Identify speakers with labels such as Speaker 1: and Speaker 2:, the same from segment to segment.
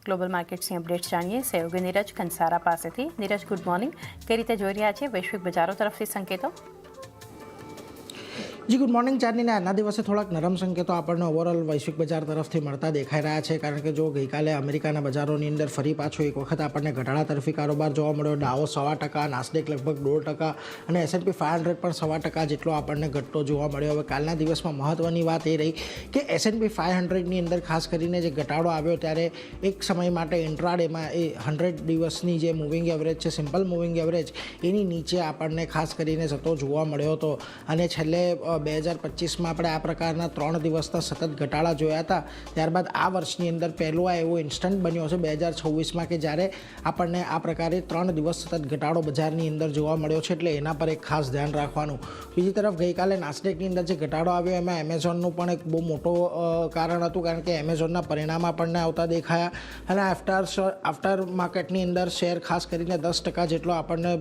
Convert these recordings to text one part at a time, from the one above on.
Speaker 1: Global માર્કેટ્સની updates જાણીએ સહયોગી નીરજ કંસારા પાસેથી। Neeraj, good morning. કઈ રીતે જોઈ રહ્યા છે વૈશ્વિક બજારો તરફથી સંકેતો?
Speaker 2: જી ગુડ મોર્નિંગ। ચાંદીના આજના દિવસે થોડાક નરમ સંકેતો આપણને ઓવરઓલ વૈશ્વિક બજાર તરફથી મળતા દેખાઈ રહ્યા છે, કારણ કે જો ગઈકાલે અમેરિકાના બજારોની અંદર ફરી પાછો એક વખત આપણને ઘટાડા તરફી કારોબાર જોવા મળ્યો। ડાઓ 1.25%, નાસ્ડેક લગભગ 0.5% અને S&P 500 પણ 1.25% જેટલો આપણને ઘટતો જોવા મળ્યો। હવે કાલના દિવસમાં મહત્વની વાત એ રહી કે S&P 500ની અંદર ખાસ કરીને જે ઘટાડો આવ્યો ત્યારે એક સમય માટે ઇન્ટ્રાડેમાં એ 100 દિવસની જે મૂવિંગ એવરેજ છે, સિમ્પલ મૂવિંગ એવરેજ, એની નીચે આપણને ખાસ કરીને જતો જોવા મળ્યો હતો અને છેલ્લે 2025માં આપણે આ પ્રકારના 3 દિવસના સતત ઘટાડા જોયા હતા। ત્યારબાદ આ વર્ષની અંદર પહેલો આ એવો ઇન્સ્ટન્ટ બન્યો છે 2026માં કે જ્યારે આપણને આ પ્રકારે 3 દિવસ સતત ઘટાડો બજારની અંદર જોવા મળ્યો છે, એટલે એના પર એક ખાસ ધ્યાન રાખવાનું। બીજી તરફ ગઈકાલે નાસ્ડેકની અંદર જે ઘટાડો આવ્યો એમાં એમેઝોનનું પણ એક બહુ મોટો કારણ હતું, કારણ કે એમેઝોનના પરિણામ આપણને આવતા દેખાયા અને આફ્ટર માર્કેટની અંદર શેર ખાસ કરીને 10% જેટલો આપણને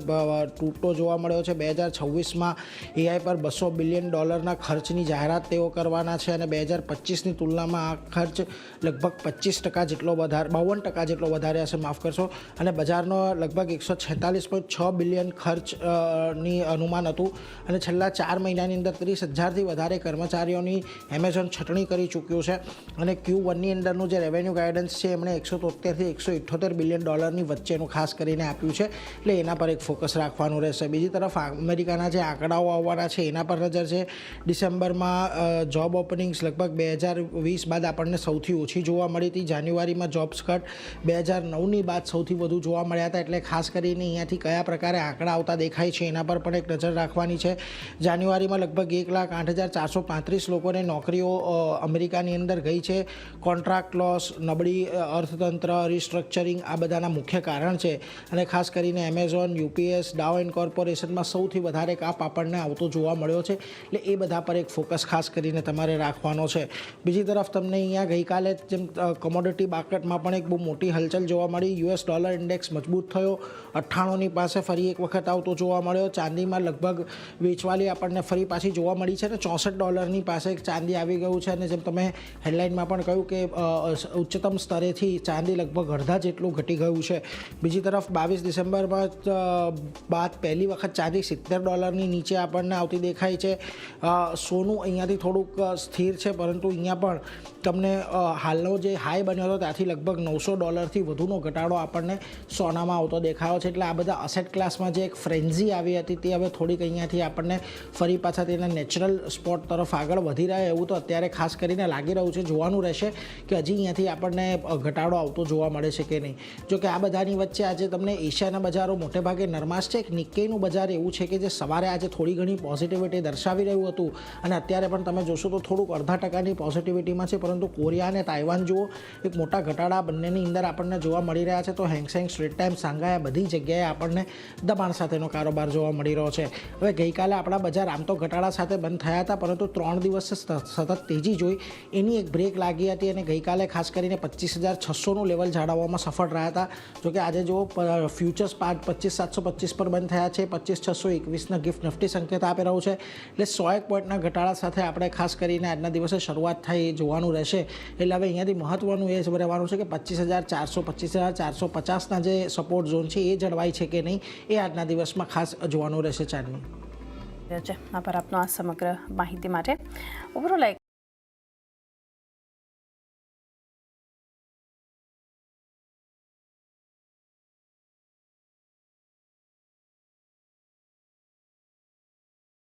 Speaker 2: તૂટતો જોવા મળ્યો છે। 2026માં AI પર $200 બિલિયન ખર્ચની જાહેરાત તેઓ કરવાના છે અને 2025ની તુલનામાં આ ખર્ચ લગભગ 25% જેટલો વધારે 52% જેટલો વધારે હશે, માફ કરશો, અને બજારનો લગભગ 146.6 બિલિયન ખર્ચની અનુમાન હતું અને છેલ્લા 4 મહિનાની અંદર 30,000થી વધારે કર્મચારીઓની એમેઝોન છટણી કરી ચૂક્યું છે અને Q1ની અંદરનું જે રેવન્યુ ગાઈડન્સ છે એમણે 173થી 178 બિલિયન ડોલરની વચ્ચેનું ખાસ કરીને આપ્યું છે, એટલે એના પર એક ફોકસ રાખવાનું રહેશે। બીજી તરફ અમેરિકાના જે આંકડાઓ આવવાના છે એના પર નજર છે। ડિસેમ્બરમાં જોબ ઓપનિંગ્સ લગભગ 2020 બાદ આપણને સૌથી ઓછી જોવા મળી હતી। જાન્યુઆરીમાં જોબ્સ કટ 2009ની બાદ સૌથી વધુ જોવા મળ્યા હતા, એટલે ખાસ કરીને અહીંયાથી કયા પ્રકારે આંકડા આવતા દેખાય છે એના પર પણ એક નજર રાખવાની છે। જાન્યુઆરીમાં લગભગ 1,08,435 લોકોને નોકરીઓ અમેરિકાની અંદર ગઈ છે। કોન્ટ્રાક્ટ લોસ, નબળી અર્થતંત્ર, રિસ્ટ્રક્ચરિંગ આ બધાના મુખ્ય કારણ છે અને ખાસ કરીને એમેઝોન, UPS, ડાઉ કોર્પોરેશનમાં સૌથી વધારે કાપ આપણને આવતો જોવા મળ્યો છે, એટલે એ બધા પર એક ફોકસ ખાસ કરીને તમારે રાખવાનો છે। બીજી તરફ તમને અહીંયા ગઈકાલે જેમ કોમોડિટી માર્કેટમાં પણ એક બહુ મોટી હલચલ જોવા મળી। US ડોલર ઇન્ડેક્સ મજબૂત થયો, 98ની પાસે ફરી એક વખત આવતો જોવા મળ્યો। ચાંદીમાં લગભગ વેચવાલી આપણને ફરી પાછી જોવા મળી છે અને $64ની પાસે ચાંદી આવી ગયું છે અને જેમ તમે હેડલાઇનમાં પણ કહ્યું કે ઉચ્ચતમ સ્તરેથી ચાંદી લગભગ અડધા જેટલું ઘટી ગયું છે। બીજી તરફ 22 ડિસેમ્બરમાં બાદ પહેલી વખત ચાંદી $70ની નીચે આપણને આવતી દેખાય છે। સોનું અહીંયાથી થોડુંક સ્થિર છે, પરંતુ અહીંયા પણ તમને હાલનો જે હાઈ બન્યો હતો ત્યાંથી લગભગ $900થી વધુનો ઘટાડો આપણને સોનામાં આવતો દેખાયો છે, એટલે આ બધા અસેટ ક્લાસમાં જે એક ફ્રેન્ઝી આવી હતી તે હવે થોડીક અહીંયાથી આપણને ફરી પાછા તેના નેચરલ સ્પોટ તરફ આગળ વધી રહ્યા એવું તો અત્યારે ખાસ કરીને લાગી રહ્યું છે। જોવાનું રહેશે કે હજી અહીંયાથી આપણને ઘટાડો આવતો જોવા મળે છે કે નહીં। જો કે આ બધાની વચ્ચે આજે તમને એશિયાના બજારો મોટેભાગે નરમાશ છે। એક નિક્કેઈનું બજાર એવું છે કે જે સવારે આજે થોડી ઘણી પોઝિટિવિટી દર્શાવી રહ્યું હતું અને અત્યારે પણ તમે જોશો તો થોડુંક 0.5%ની પોઝિટિવિટીમાં છે, પરંતુ કોરિયા અને તાઇવાન જુઓ એક મોટા ઘટાડા બંનેની અંદર આપણને જોવા મળી રહ્યા છે। તો હેંગસેંગ, સ્ટ્રેટ ટાઈમ, સાંઘાઈ બધી જગ્યાએ આપણને દબાણ સાથેનો કારોબાર જોવા મળી રહ્યો છે। હવે ગઈકાલે આપણા બજાર આમ તો ઘટાડા સાથે બંધ થયા હતા, પરંતુ 3 દિવસ સતત તેજી જોઈ એની એક બ્રેક લાગી હતી અને ગઈકાલે ખાસ કરીને 25,600નું લેવલ જાળવવામાં સફળ રહ્યા હતા। જોકે આજે જો ફ્યુચર્સ 25,725 પર બંધ થયા છે, 25,621ના ગિફ્ટ નિફ્ટી સંકેત આપી રહ્યું છે, એટલે 100 પોઈન્ટના ઘટાડા સાથે આપણે ખાસ કરીને આજના દિવસે શરૂઆત થાય એ જોવાનું રહેશે। એટલે હવે અહીંયાથી મહત્વનું એ રહેવાનું છે કે 25,400, 25,450ના જે સપોર્ટ ઝોન છે એ જળવાય છે કે નહીં, એ આજના દિવસમાં ખાસ જોવાનું રહેશે। ચાંદની
Speaker 1: આભાર આપનો આ સમગ્ર માહિતી માટે। ઓવરઓલ